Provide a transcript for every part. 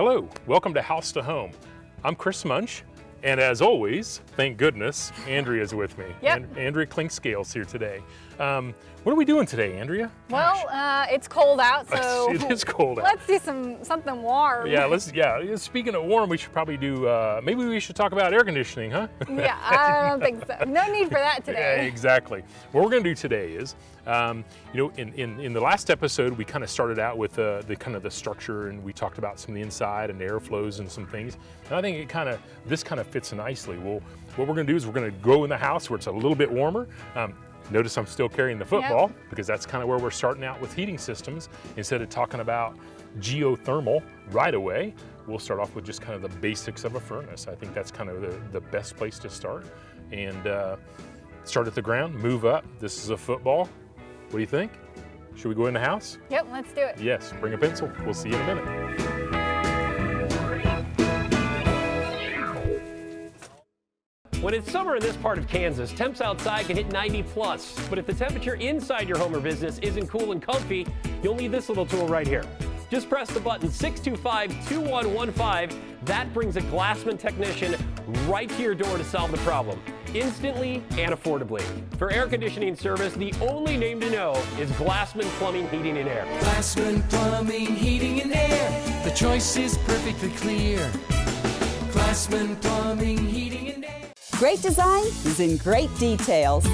Hello, welcome to House to Home. I'm Chris Munch, and as always, thank goodness, Andrea's with me. Yep. Andrea Klink-Scales here today. What are we doing today, Andrea? Well, it's cold out, so it is cold out. let's do something warm. Yeah, speaking of warm, we should probably do, maybe we should talk about air conditioning, huh? Yeah, I don't think so. No need for that today. Yeah, exactly. What we're going to do today is, in the last episode, we kind of started out with the structure, and we talked about some of the inside and airflows and some things. And I think this kind of fits nicely. What we're going to do is we're going to go in the house where it's a little bit warmer. Notice I'm still carrying the football because that's kind of where we're starting out with heating systems. Instead of talking about geothermal right away, we'll start off with just kind of the basics of a furnace. I think that's kind of the best place to start. And start at the ground, move up. This is a football. What do you think? Should we go in the house? Yep, let's do it. Yes, bring a pencil. We'll see you in a minute. When it's summer in this part of Kansas, temps outside can hit 90 plus. But if the temperature inside your home or business isn't cool and comfy, you'll need this little tool right here. Just press the button 625-2115. That brings a Glassman technician right to your door to solve the problem, instantly and affordably. For air conditioning service, the only name to know is Glassman Plumbing, Heating, and Air. Glassman Plumbing, Heating, and Air. The choice is perfectly clear. Glassman Plumbing, Heating, and Air. Great design is in great details.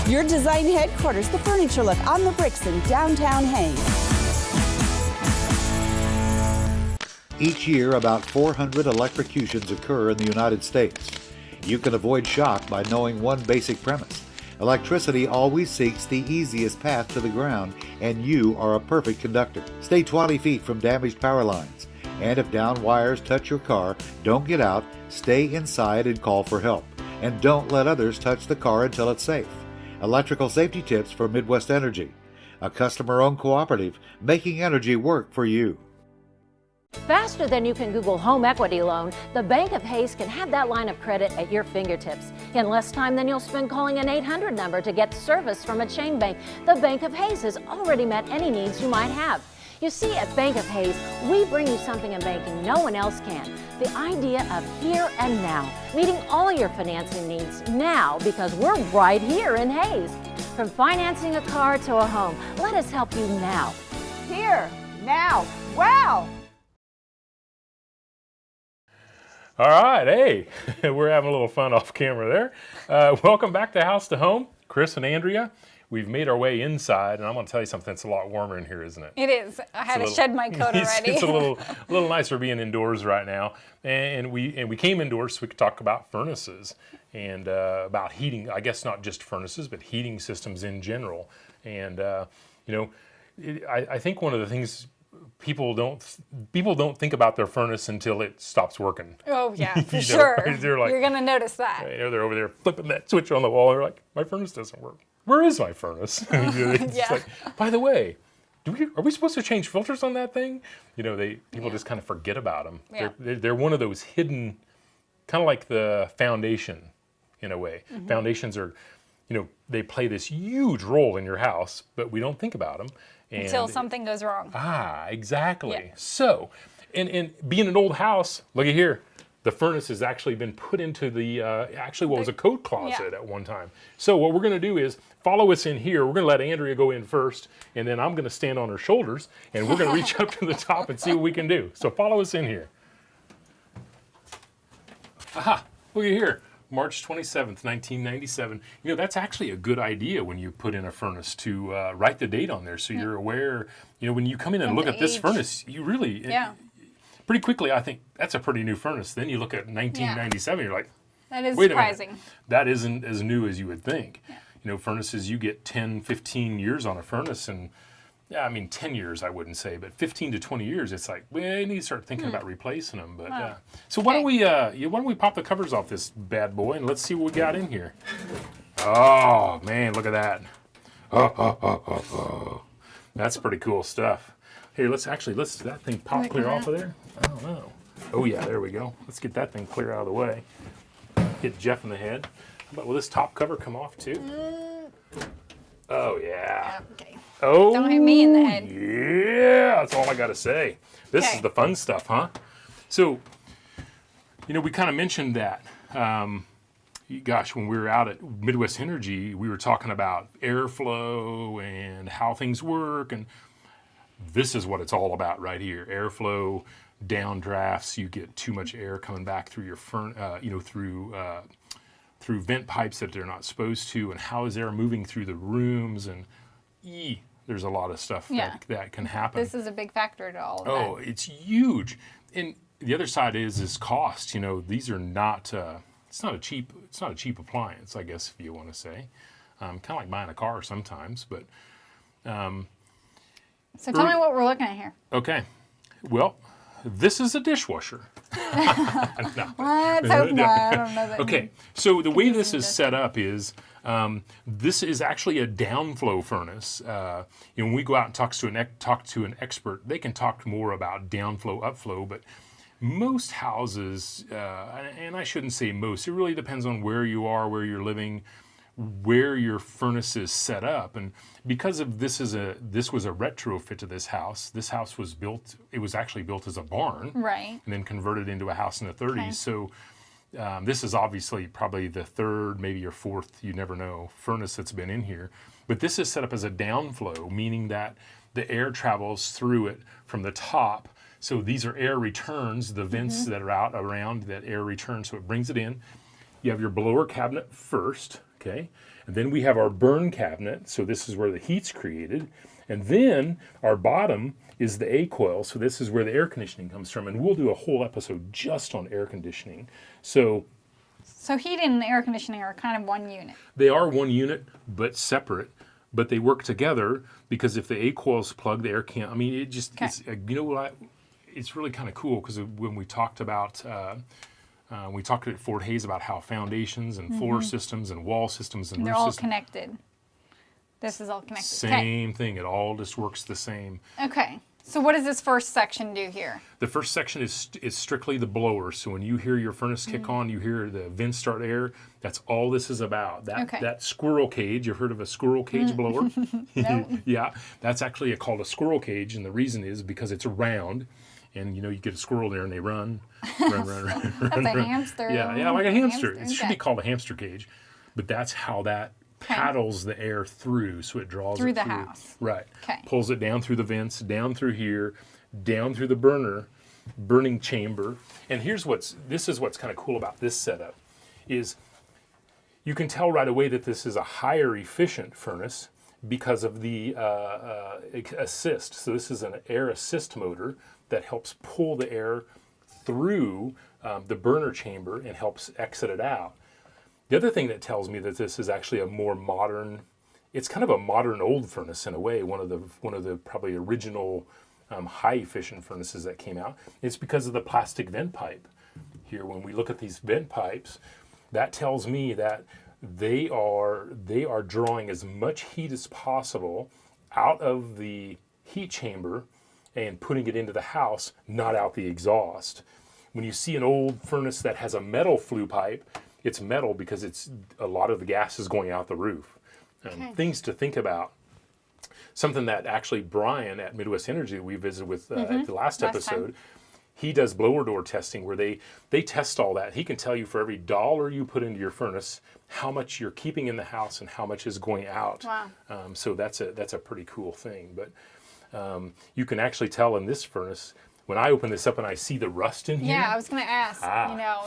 Your design headquarters, the Furniture Look on the Bricks in downtown Haines. Each year, about 400 electrocutions occur in the United States. You can avoid shock by knowing one basic premise. Electricity always seeks the easiest path to the ground, and you are a perfect conductor. Stay 20 feet from damaged power lines. And if down wires touch your car, don't get out, stay inside and call for help. And don't let others touch the car until it's safe. Electrical safety tips from Midwest Energy, a customer-owned cooperative making energy work for you. Faster than you can Google home equity loan, the Bank of Hays can have that line of credit at your fingertips. In less time than you'll spend calling an 800 number to get service from a chain bank, the Bank of Hays has already met any needs you might have. You see, at Bank of Hays, we bring you something in banking no one else can. The idea of here and now, meeting all your financing needs now because we're right here in Hays. From financing a car to a home, let us help you now. Here, now, wow! All right, hey, we're having a little fun off camera there. Welcome back to House to Home, Chris and Andrea. We've made our way inside, and I'm going to tell you something. It's a lot warmer in here, isn't it? It is. I had to shed my coat already. It's a little nicer being indoors right now. And we came indoors so we could talk about furnaces and about heating. I guess not just furnaces, but heating systems in general. And I think one of the things people don't think about their furnace until it stops working. Oh yeah, for sure. They're like, you're gonna notice that. They're over there flipping that switch on the wall. They're like, my furnace doesn't work. Where is my furnace? It's like, by the way, are we supposed to change filters on that thing? People just kind of forget about them. Yeah. They're one of those hidden, kind of like the foundation in a way. Mm-hmm. Foundations are, they play this huge role in your house, but we don't think about them. Until something goes wrong. Ah, exactly. Yeah. So, and being an old house, look at here. The furnace has actually been put into the, what was a coat closet at one time. So what we're going to do is follow us in here. We're going to let Andrea go in first, and then I'm going to stand on her shoulders, and we're going to reach up to the top and see what we can do. So follow us in here. Aha, look at here. March 27th, 1997. That's actually a good idea when you put in a furnace to write the date on there so you're aware. When you come in and look at this furnace, you really... Pretty quickly, I think that's a pretty new furnace. Then you look at 1997, you're like, that is wait surprising. A minute. That isn't as new as you would think. Yeah. Furnaces, you get 10, 15 years on a furnace, and 10 years I wouldn't say, but 15 to 20 years, it's like, we need to start thinking about replacing them. But so why don't we pop the covers off this bad boy and let's see what we got in here. Oh man, look at that. That's pretty cool stuff. Here, does that thing pop clear off of there? I don't know. Oh yeah, there we go. Let's get that thing clear out of the way. Hit Jeff in the head. How about, will this top cover come off too? Oh yeah. Okay. Oh. Don't hit me in the head. Yeah, that's all I gotta say. This is the fun stuff, huh? So, we kind of mentioned that. Gosh, when we were out at Midwest Energy, we were talking about airflow and how things work, and this is what it's all about right here. Airflow, downdrafts. You get too much air coming back through your through vent pipes that they're not supposed to, and how is air moving through the rooms, and there's a lot of stuff that can happen. This is a big factor to all of that. Oh, it's huge. And the other side is cost. These are not. It's not a cheap appliance, I guess, if you want to say. Kind of like buying a car sometimes, but. So tell me what we're looking at here. Okay. Well, this is a dishwasher. Let's hope not. I don't know that. Okay. So the way this is set up is this is actually a downflow furnace. When we go out and talk to an expert, they can talk more about downflow, upflow, but most houses, and I shouldn't say most, it really depends on where you are, where you're living, where your furnace is set up. And because of this was a retrofit to this house was built, it was actually built as a barn. Right. And then converted into a house in the 30s. Okay. So this is obviously probably the third, maybe your fourth, you never know, furnace that's been in here. But this is set up as a downflow, meaning that the air travels through it from the top. So these are air returns, the vents that are out around that air returns, so it brings it in. You have your blower cabinet first, okay? And then we have our burn cabinet, so this is where the heat's created. And then our bottom is the A-coil, so this is where the air conditioning comes from. And we'll do a whole episode just on air conditioning. So heating and air conditioning are kind of one unit. They are one unit, but separate. But they work together because if the A-coil's plugged, the air can't, it's really kind of cool because when we talked about, we talked at Fort Hays about how foundations and floor systems and wall systems and they're roof all systems, connected. This is all connected. Same thing. It all just works the same. Okay. So what does this first section do here? The first section is strictly the blower. So when you hear your furnace kick on, you hear the vents start air. That's all this is about. That squirrel cage. You've heard of a squirrel cage blower? No. Yeah. That's actually called a squirrel cage, and the reason is because it's round. And you get a squirrel there and they run. That's a hamster. Yeah, like a hamster. It should be called a hamster cage. But that's how that paddles the air through, so it draws through it the through. house. Right. Okay. Pulls it down through the vents, down through here, down through the burning chamber. And this is what's kind of cool about this setup is you can tell right away that this is a higher efficient furnace because of the assist. So this is an air assist motor that helps pull the air through the burner chamber and helps exit it out. The other thing that tells me that this is actually a more modern, it's kind of a modern old furnace in a way, one of the probably original high efficient furnaces that came out. It's because of the plastic vent pipe. Here, when we look at these vent pipes, that tells me that they are drawing as much heat as possible out of the heat chamber and putting it into the house, not out the exhaust. When you see an old furnace that has a metal flue pipe, it's metal because it's a lot of the gas is going out the roof. Things to think about. Something that actually Brian at Midwest Energy that we visited with at the last episode, he does blower door testing where they test all that. He can tell you for every $1 you put into your furnace, how much you're keeping in the house and how much is going out. Wow. So that's a pretty cool thing. But you can actually tell in this furnace, when I open this up and I see the rust in here. Yeah, I was going to ask,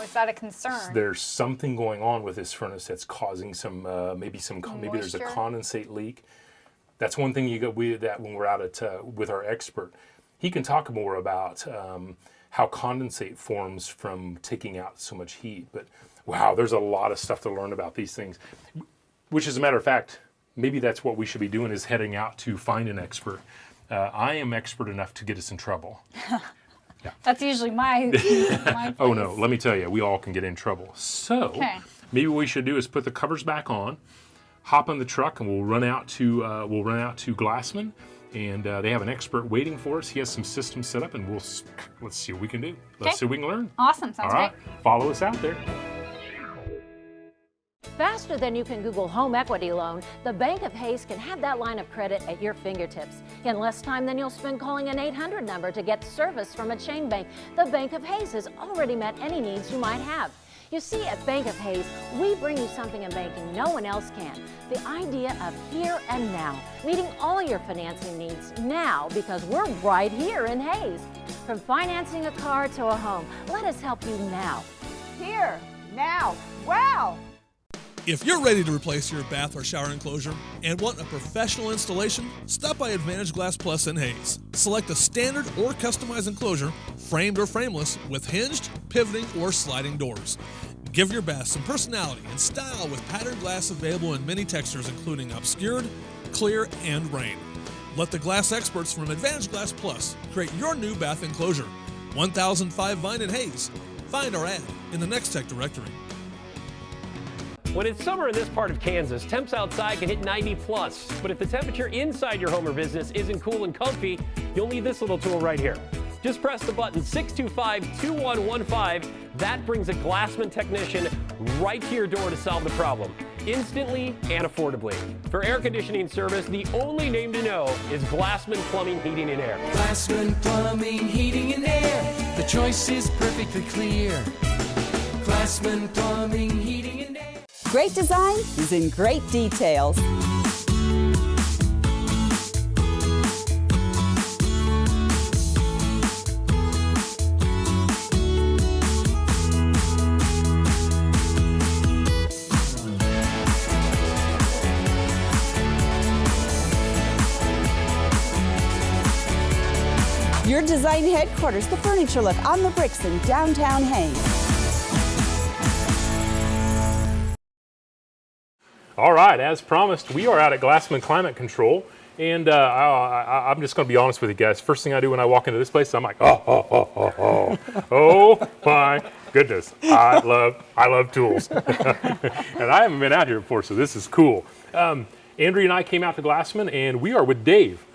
is that a concern? There's something going on with this furnace that's causing some, maybe there's a condensate leak. That's one thing when we're out with our expert. He can talk more about how condensate forms from taking out so much heat. But wow, there's a lot of stuff to learn about these things. Which, as a matter of fact, maybe that's what we should be doing, is heading out to find an expert. I am expert enough to get us in trouble. Yeah. That's usually my place. Oh no, let me tell you, we all can get in trouble. So maybe what we should do is put the covers back on, hop on the truck, and we'll run out to Glassman, and they have an expert waiting for us. He has some systems set up, and let's see what we can do. Let's see what we can learn. Awesome. Sounds All right, follow us out there. Faster than you can Google home equity loan, the Bank of Hayes can have that line of credit at your fingertips in less time than you'll spend calling an 800 number to get service from a chain bank. The Bank of Hayes has already met any needs you might have. You see, at Bank of Hayes, we bring you something in banking no one else can. The idea of here and now, meeting all your financing needs now because we're right here in Hayes. From financing a car to a home, let us help you now. Here, now, wow! If you're ready to replace your bath or shower enclosure and want a professional installation, stop by Advantage Glass Plus in Hayes. Select a standard or customized enclosure, framed or frameless, with hinged, pivoting, or sliding doors. Give your bath some personality and style with patterned glass available in many textures including obscured, clear, and rain. Let the glass experts from Advantage Glass Plus create your new bath enclosure. 1005 Vine in Hayes. Find our ad in the Next Tech directory. When it's summer in this part of Kansas, temps outside can hit 90 plus. But if the temperature inside your home or business isn't cool and comfy, you'll need this little tool right here. Just press the button 625-2115. That brings a Glassman technician right to your door to solve the problem, instantly and affordably. For air conditioning service, the only name to know is Glassman Plumbing, Heating, and Air. Glassman Plumbing, Heating, and Air. The choice is perfectly clear. Glassman Plumbing, Heating, and Air. Great design is in great details. Your design headquarters, the Furniture Look on the Bricks in downtown Haines. All right, as promised, we are out at Glassman Climate Control, and I'm just going to be honest with you guys. First thing I do when I walk into this place, I'm like, oh my goodness, I love tools, and I haven't been out here before, so this is cool. Andrea and I came out to Glassman, and we are with Dave.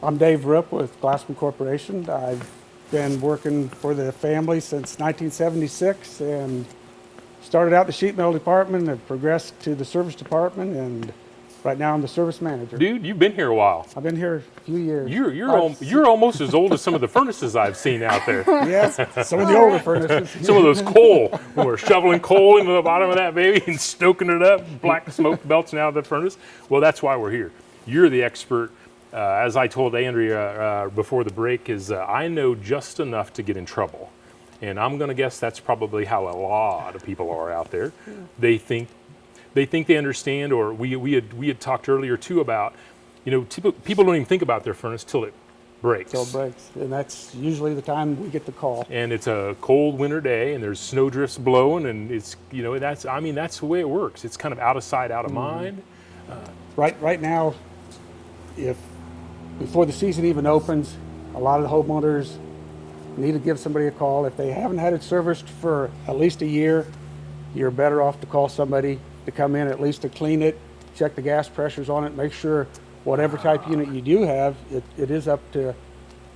I'm Dave Rupp with Glassman Corporation. I've been working for the family since 1976 and started out the sheet metal department and progressed to the service department, and right now I'm the service manager. Dude, you've been here a while. I've been here a few years. You're almost as old as some of the furnaces I've seen out there. Yes, some of the older furnaces. Some of those coal, when we're shoveling coal into the bottom of that baby and stoking it up, black smoke belching out of the furnace. Well, that's why we're here. You're the expert. As I told Andrea before the break, I know just enough to get in trouble. And I'm going to guess that's probably how a lot of people are out there. They think they understand, or we had talked earlier too about, people don't even think about their furnace till it breaks. Till it breaks, and that's usually the time we get the call. And it's a cold winter day, and there's snow drifts blowing, and it's that's the way it works. It's kind of out of sight, out of mind. Right now, before the season even opens, a lot of the homeowners need to give somebody a call. If they haven't had it serviced for at least a year, you're better off to call somebody to come in at least to clean it, check the gas pressures on it, make sure whatever type unit you do have, it is up to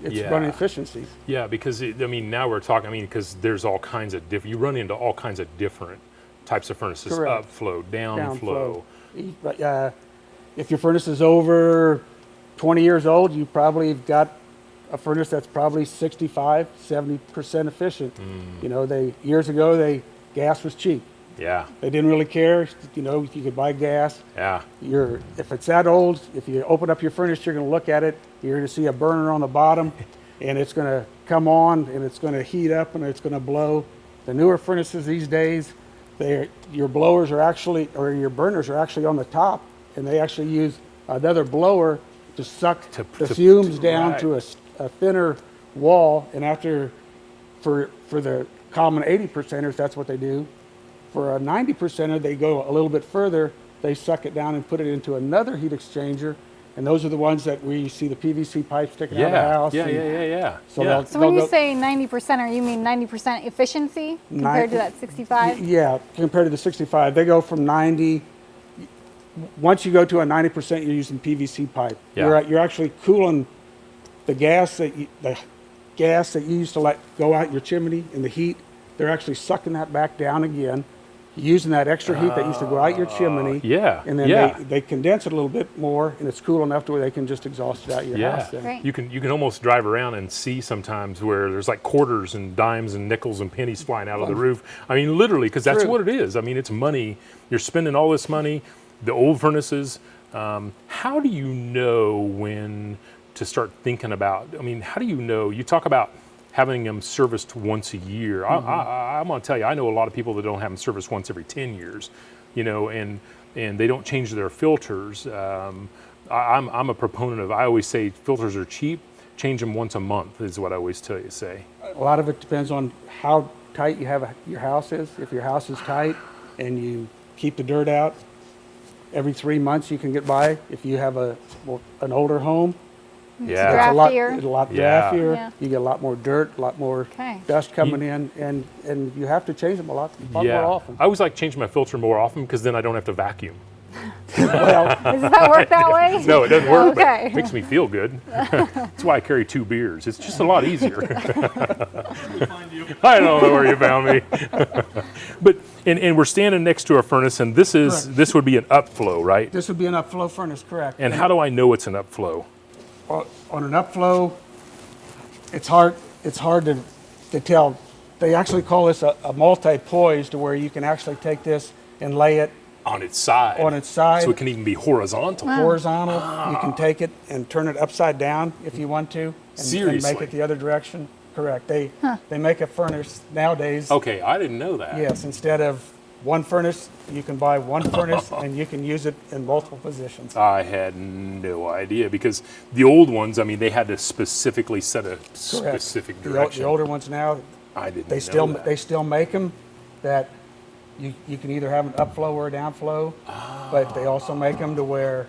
its running efficiencies. Yeah, because now we're talking, because there's all kinds of you run into all kinds of different types of furnaces. Correct. Upflow, downflow. If your furnace is over 20 years old, you probably have got a furnace that's probably 65-70% efficient. Years ago, gas was cheap. Yeah. They didn't really care. You could buy gas. Yeah. If it's that old, if you open up your furnace, you're going to look at it. You're going to see a burner on the bottom, and it's going to come on, and it's going to heat up, and it's going to blow. The newer furnaces these days, your blowers are actually, or your burners are actually on the top, and they actually use another blower to suck the fumes down to a thinner wall, and for the common 80%ers, that's what they do. For a 90%er, they go a little bit further. They suck it down and put it into another heat exchanger, and those are the ones that we see the PVC pipes sticking out of the house. Yeah. So when you say 90%er, you mean 90% efficiency compared to that 65? Yeah, compared to the 65. They go from 90. once you go to a 90%, you're using PVC pipe. Yeah. You're actually cooling the gas that you used to let go out your chimney in the heat. They're actually sucking that back down again, using that extra heat that used to go out your chimney. Yeah, And then yeah. they condense it a little bit more, and it's cool enough to where they can just exhaust it out your house. Then. Great. You can almost drive around and see sometimes where there's like quarters and dimes and nickels and pennies flying out of the roof. I mean, literally, because that's True. what it is. I mean, it's money. You're spending all this money. The old furnaces. How do you know when to start thinking about? I mean, how do you know? You talk about having them serviced once a year. I'm going to tell you, I know a lot of people that don't have them serviced once every 10 years, you know, and they don't change their filters. I'm a proponent of, I always say filters are cheap, change them once a month is what I always say. A lot of it depends on how tight you have your house is. If your house is tight and you keep the dirt out, every 3 months you can get by. If you have an older home, Yeah. it's Draftier. a lot Yeah. draftier. Yeah. You get a lot more dirt, a lot more Okay. dust coming in, and you have to change them a lot more often. I always like changing my filter more often because then I don't have to vacuum. Well, Does that work that way? No, it doesn't work, but Okay. it makes me feel good. That's why I carry 2 beers. It's just a lot easier. I don't know where you found me. But and we're standing next to a furnace, and this would be an upflow, right? this would be an upflow furnace, correct? And how do I know it's an upflow? On an upflow, it's hard to tell. They actually call this a multi-poise, to where you can actually take this and lay it On its side. on its side. So it can even be horizontal. horizontal. You can take it and turn it upside down if you want to, and Seriously? make it the other direction. Correct. They make a furnace nowadays. Okay, I didn't know that. Yes, instead of one furnace, you can buy one furnace and you can use it in multiple positions. I had no idea because the old ones, I mean, they had to specifically set a Correct. specific The direction. older ones now, I didn't they know that. they still make them that you can either have an upflow or a downflow, but they also make them to where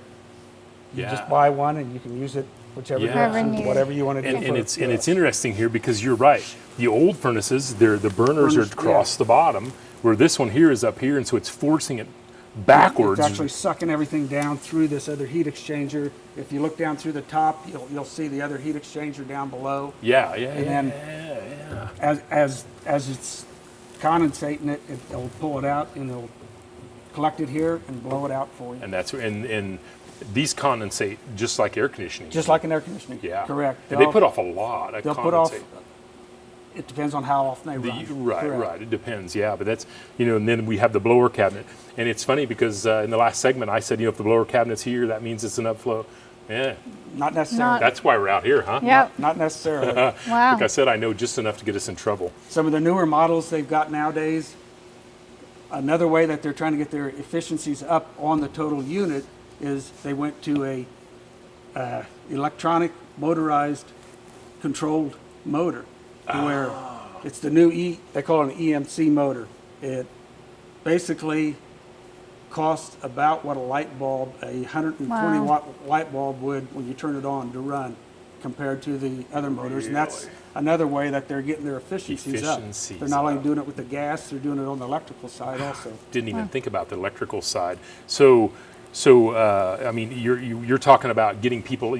you just buy one and you can use it whichever Yeah. direction, Wherever whatever you want to do. And it's interesting here because you're right. The old furnaces, the burners are Burners, across the bottom, where this one here is up here, and so it's forcing it backwards. It's actually sucking everything down through this other heat exchanger. If you look down through the top, you'll see the other heat exchanger down below. Yeah. And then as it's condensating it'll pull it out and it'll collect it here and blow it out for you. And that's and these condensate just like air conditioning. Just like an air conditioning. Yeah. Correct. And they put off a lot of They'll condensate. put off. It depends on how often they run. Right, Correct. right. It depends. Yeah, but that's and then we have the blower cabinet, and it's funny because in the last segment I said if the blower cabinet's here, that means it's an upflow. Yeah, Not necessarily. that's why we're out here, huh? Yep. Not necessarily. Wow. Like I said, I know just enough to get us in trouble. Some of the newer models they've got nowadays, another way that they're trying to get their efficiencies up on the total unit is they went to a electronic motorized controlled motor, to where it's the new they call it an EMC motor. It basically costs about what a light bulb, a 120 Wow. watt light bulb would when you turn it on to run, compared to the other motors. And that's Really? another way that they're getting their efficiencies up. Efficiencies They're not only up. doing it with the gas, they're doing it on the electrical side also. Didn't even think about the electrical side. So I mean, you're talking about getting people,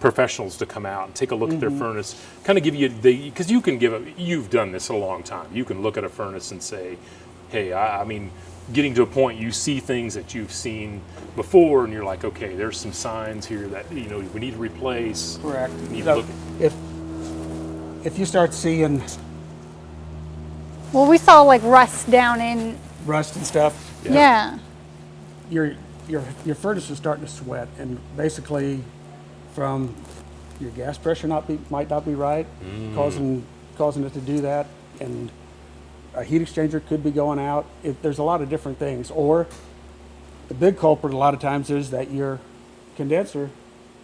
professionals to come out and take a look at their furnace, kind of give you because you've done this a long time. You can look at a furnace and say, hey, I mean, getting to a point you see things that you've seen before, and you're like, okay, there's some signs here that we need to replace. Correct. We need to So look. if you start seeing Well, we saw like rust down in, rust and stuff, yeah. your furnace is starting to sweat, and basically from your gas pressure might not be right, causing it to do that, and a heat exchanger could be going out. There's a lot of different things. Or the big culprit a lot of times is that your condenser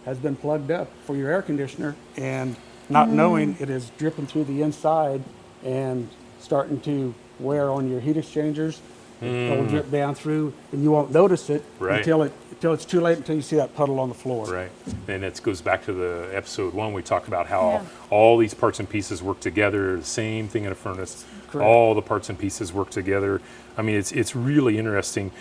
has been plugged up for your air conditioner, and not knowing it is dripping through the inside and starting to wear on your heat exchangers. It'll drip down through, and you won't notice it Right. until it until it's too late, until you see that puddle on the floor. Right, and it goes back to the episode 1. We talked about how all these parts and pieces work together. The same thing in a furnace. Correct. All the parts and pieces work together. I mean, it's really interesting.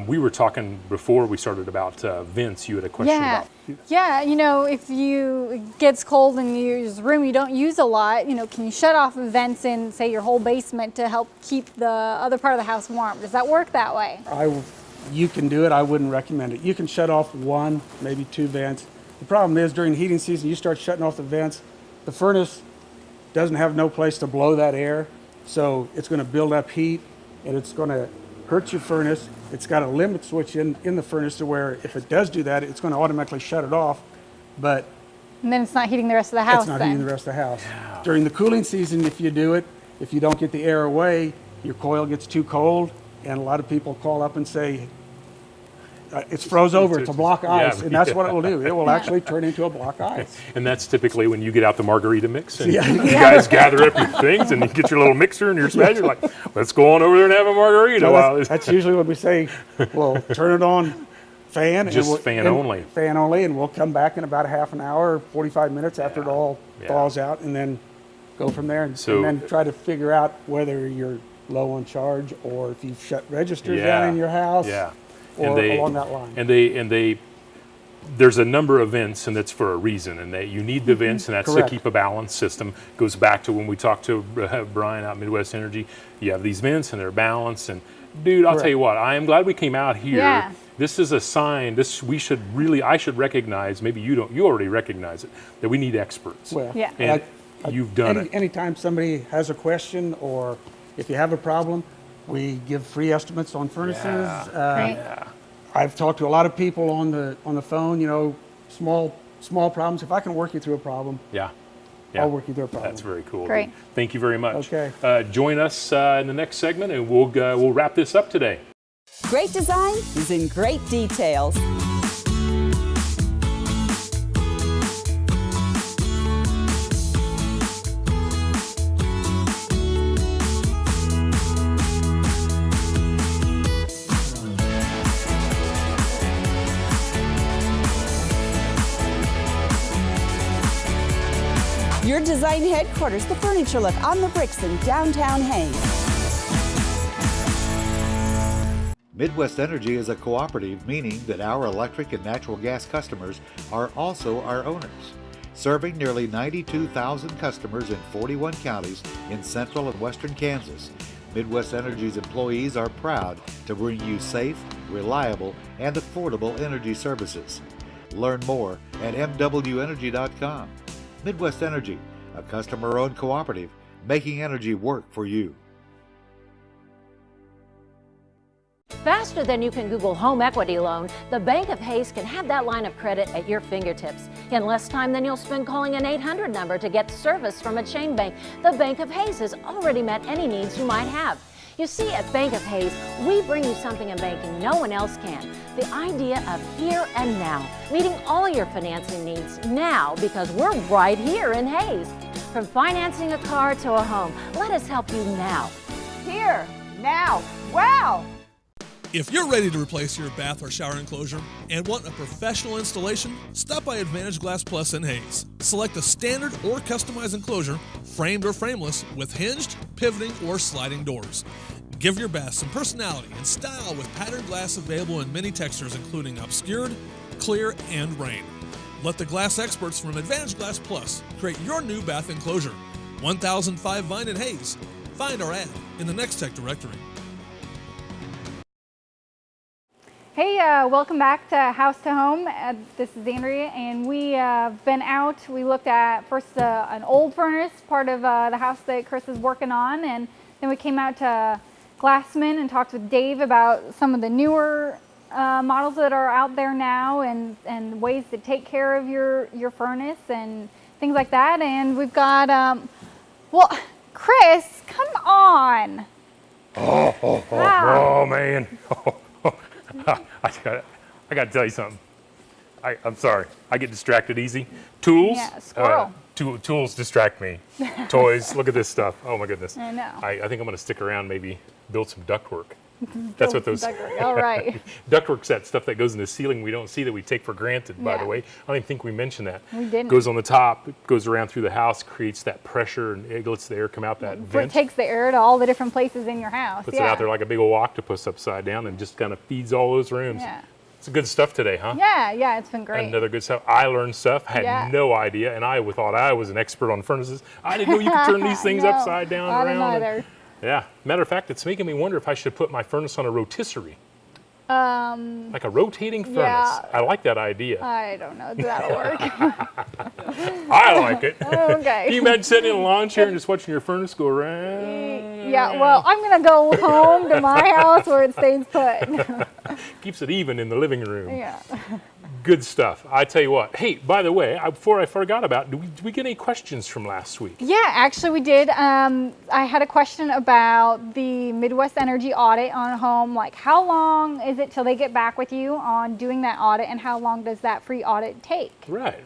We were talking before we started about vents. You had a question about. Yeah, you know, if it gets cold and you use a room you don't use a lot, you know, can you shut off the vents in, say, your whole basement to help keep the other part of the house warm? Does that work that way? You can do it. I wouldn't recommend it. You can shut off 1, maybe 2 vents. The problem is during heating season, you start shutting off the vents, the furnace doesn't have no place to blow that air, so it's going to build up heat and it's going to hurt your furnace. It's got a limit switch in the furnace to where if it does do that, it's going to automatically shut it off, but And then it's not heating the rest of the house it's not then. heating the rest of the house. During the cooling season, if you do it, if you don't get the air away, your coil gets too cold, and a lot of people call up and say, it's froze over, it's a block ice, and that's what it will do. It will actually turn into a block ice. And that's typically when you get out the margarita mix and Yeah. you guys gather up your things and you get your little mixer and your smash. You're like, let's go on over there and have a margarita. So while that's usually when we say, well, turn it on fan. Just fan only. Fan only, and we'll come back in about a half an hour, 45 minutes after it all thaws out, and then go from there, and then try to figure out whether you're low on charge or if you've shut registers down in your house. Yeah. Or along that line. And there's a number of vents, and that's for a reason, and that you need the vents, and that's Correct. to keep a balanced system. Goes back to when we talked to Brian out at Midwest Energy. You have these vents, and they're balanced. And dude, I'll tell you what, I am glad we came out here. Yeah. This is a sign. I should recognize. Maybe you don't. You already recognize it. That we need experts. Well, Yeah. And you've done it. Anytime somebody has a question, or if you have a problem, we give free estimates on furnaces. Right. I've talked to a lot of people on the phone. You know, small problems. If I can work you through a problem, Yeah. I'll work you through a problem. That's very cool. Great. Dude. Thank you very much. Okay. Join us in the next segment, and we'll wrap this up today. Great design is in great details. Your design headquarters, the Furniture Look on the Bricks in downtown Haines. Midwest Energy is a cooperative, meaning that our electric and natural gas customers are also our owners. Serving nearly 92,000 customers in 41 counties in central and western Kansas, Midwest Energy's employees are proud to bring you safe, reliable, and affordable energy services. Learn more at mwenergy.com. Midwest Energy, a customer-owned cooperative, making energy work for you. Faster than you can Google home equity loan, the Bank of Hays can have that line of credit at your fingertips. In less time than you'll spend calling an 800 number to get service from a chain bank, the Bank of Hays has already met any needs you might have. You see, at Bank of Hays, we bring you something in banking no one else can. The idea of here and now, meeting all your financing needs now because we're right here in Hays. From financing a car to a home, let us help you now. Here, now, wow! If you're ready to replace your bath or shower enclosure and want a professional installation, stop by Advantage Glass Plus in Hays. Select a standard or customized enclosure, framed or frameless, with hinged, pivoting, or sliding doors. Give your bath some personality and style with patterned glass available in many textures including obscured, clear, and rain. Let the glass experts from Advantage Glass Plus create your new bath enclosure. 1005 Vine in Hays. Find our ad in the Next Tech directory. Hey, welcome back to House to Home. This is Andrea, and we have been out. We looked at first an old furnace, part of the house that Chris is working on, and then we came out to Glassman and talked with Dave about some of the newer models that are out there now, and ways to take care of your furnace and things like that. And we've got, well, Chris, come on. Oh man. I got to tell you something. I'm sorry. I get distracted easy. Tools. Yeah, squirrel. Tools distract me. Toys. Look at this stuff. Oh my goodness. I know. I think I'm going to stick around. Maybe build some ductwork. That's what those. Ductwork. All right. Ductwork's that stuff that goes in the ceiling we don't see that we take for granted, by the Yeah. way. I don't even think we mentioned that. We didn't. Goes on the top, it goes around through the house, creates that pressure, and it lets the air come out that It vent. takes the air to all the different places in your house. Puts yeah. it out there like a big old octopus upside down and just kind of feeds all those rooms. Yeah. It's good stuff today, huh? Yeah, it's been great. Another good stuff. I learned stuff, had Yeah. no idea, and I thought I was an expert on furnaces. I didn't know you could turn these things No, upside down, I didn't around. either. Yeah. Matter of fact, it's making me wonder if I should put my furnace on a rotisserie. Um, Like a rotating furnace. yeah. I like that idea. I don't know if that'll work. I like it. Okay. Can you imagine sitting in a lawn chair and just watching your furnace go around? Yeah, well, I'm going to go home to my house where it stays put. Keeps it even in the living room. Yeah. Good stuff. I tell you what. Hey, by the way, before I forgot about it, did we get any questions from last week? Yeah, actually we did. I had a question about the Midwest Energy audit on a home. Like, how long is it till they get back with you on doing that audit, and how long does that free audit take? Right.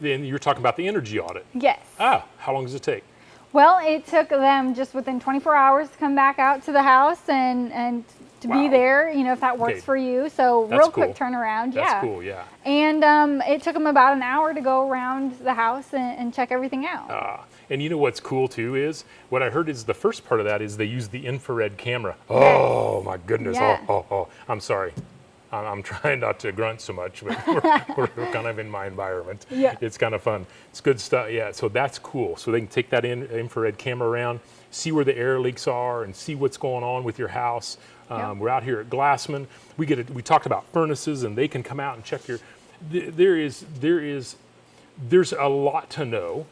Then you're talking about the energy audit. Yes. How long does it take? Well, it took them just within 24 hours to come back out to the house and to be Wow. there, you know, if that works Okay. for you. So That's real quick cool. turnaround. That's yeah. cool, yeah. And it took them about an hour to go around the house and check everything out. And you know what's cool too is, what I heard is the first part of that is they use the infrared camera. Oh my goodness, Yeah. oh, I'm sorry. I'm trying not to grunt so much, but we're kind of in my environment. Yeah. It's kind of fun. It's good stuff, yeah, so that's cool. So they can take that infrared camera around, see where the air leaks are and see what's going on with your house. Yep. We're out here at Glassman. We talked about furnaces, and they can come out and check your, there's a lot to know.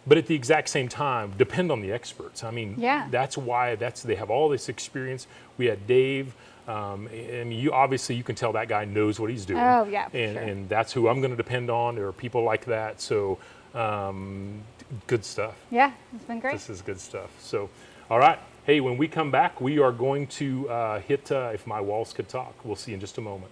But at the exact same time, depend on the experts. I mean, Yeah. that's why they have all this experience. We had Dave. And you can tell that guy knows what he's doing. Oh, yeah, for and, sure. and that's who I'm going to depend on. There are people like that. So good stuff. Yeah, it's been great. This is good stuff. So, all right. Hey, when we come back, we are going to hit If My Walls Could Talk. We'll see you in just a moment.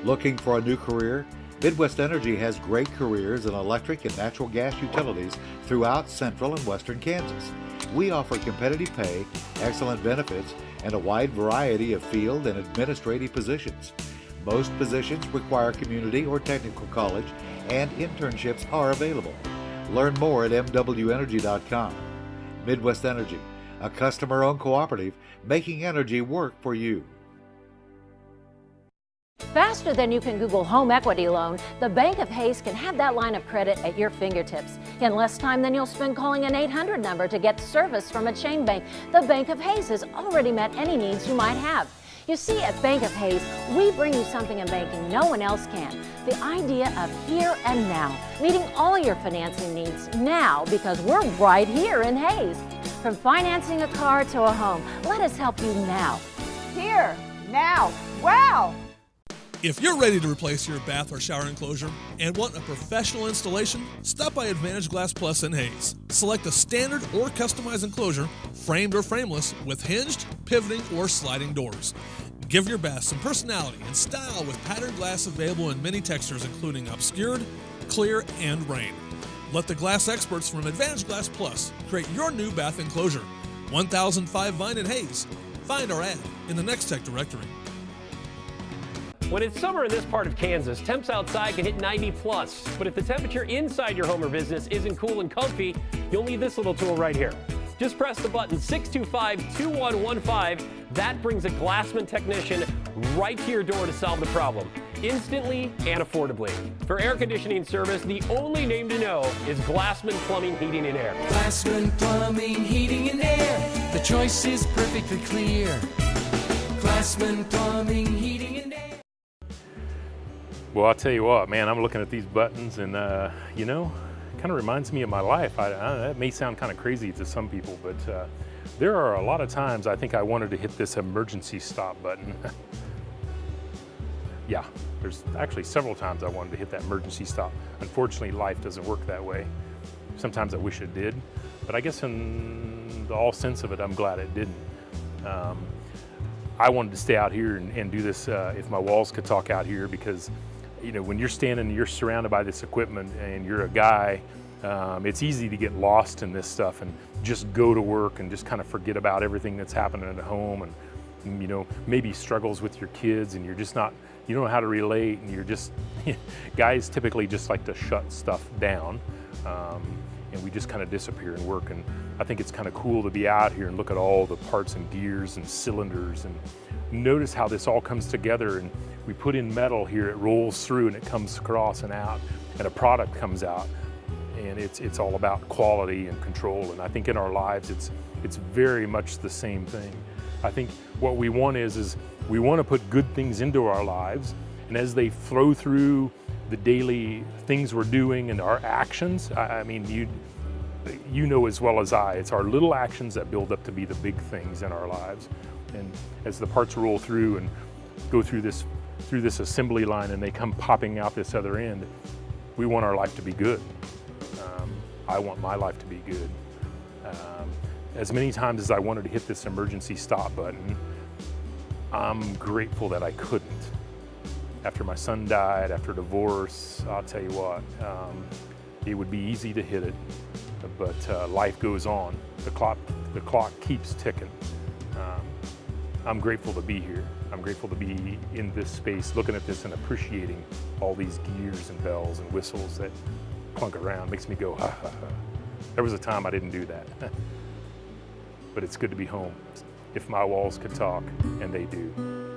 Looking for a new career? Midwest Energy has great careers in electric and natural gas utilities throughout central and western Kansas. We offer competitive pay, excellent benefits, and a wide variety of field and administrative positions. Most positions require community or technical college, and internships are available. Learn more at mwenergy.com. Midwest Energy, a customer-owned cooperative making energy work for you. Faster than you can Google home equity loan, the Bank of Hayes can have that line of credit at your fingertips in less time than you'll spend calling an 800 number to get service from a chain bank. The Bank of Hayes has already met any needs you might have. You see, at Bank of Hayes, we bring you something in banking no one else can. The idea of here and now, meeting all your financing needs now because we're right here in Hayes. From financing a car to a home, let us help you now. Here, now, wow! If you're ready to replace your bath or shower enclosure and want a professional installation, stop by Advantage Glass Plus in Hayes. Select a standard or customized enclosure, framed or frameless, with hinged, pivoting, or sliding doors. Give your bath some personality and style with patterned glass available in many textures, including obscured, clear, and rain. Let the glass experts from Advantage Glass Plus create your new bath enclosure. 1005 Vine in Hayes. Find our ad in the Next Tech directory. When it's summer in this part of Kansas, temps outside can hit 90 plus. But if the temperature inside your home or business isn't cool and comfy, you'll need this little tool right here. Just press the button 625-2115. That brings a Glassman technician right to your door to solve the problem, instantly and affordably. For air conditioning service, the only name to know is Glassman Plumbing, Heating, and Air. Glassman Plumbing, Heating, and Air. The choice is perfectly clear. Glassman Plumbing, Heating, and Air. Well, I'll tell you what, man, I'm looking at these buttons and, kind of reminds me of my life. That may sound kind of crazy to some people, but there are a lot of times I think I wanted to hit this emergency stop button. Yeah, there's actually several times I wanted to hit that emergency stop. Unfortunately, life doesn't work that way. Sometimes I wish it did, but I guess in the all sense of it, I'm glad it didn't. I wanted to stay out here and do this If My Walls Could Talk out here because, when you're standing, you're surrounded by this equipment and you're a guy, it's easy to get lost in this stuff and just go to work and just kind of forget about everything that's happening at home. And maybe struggles with your kids and you're just not, you don't know how to relate, and you're just, guys typically just like to shut stuff down, and we just kind of disappear and work. And I think it's kind of cool to be out here and look at all the parts and gears and cylinders and notice how this all comes together. And we put in metal here, it rolls through and it comes across and out, and a product comes out. And it's all about quality and control. And I think in our lives, it's very much the same thing. I think what we want is we want to put good things into our lives, and as they flow through the daily things we're doing and our actions, I mean, you know as well as I, it's our little actions that build up to be the big things in our lives. And as the parts roll through and go through this assembly line and they come popping out this other end, we want our life to be good. I want my life to be good. As many times as I wanted to hit this emergency stop button, I'm grateful that I couldn't. After my son died, after divorce, I'll tell you what, it would be easy to hit it, but life goes on. The clock keeps ticking. I'm grateful to be here. I'm grateful to be in this space, looking at this and appreciating all these gears and bells and whistles that clunk around. Makes me go, ha, ha, ha. There was a time I didn't do that. But it's good to be home. If my walls could talk, and they do.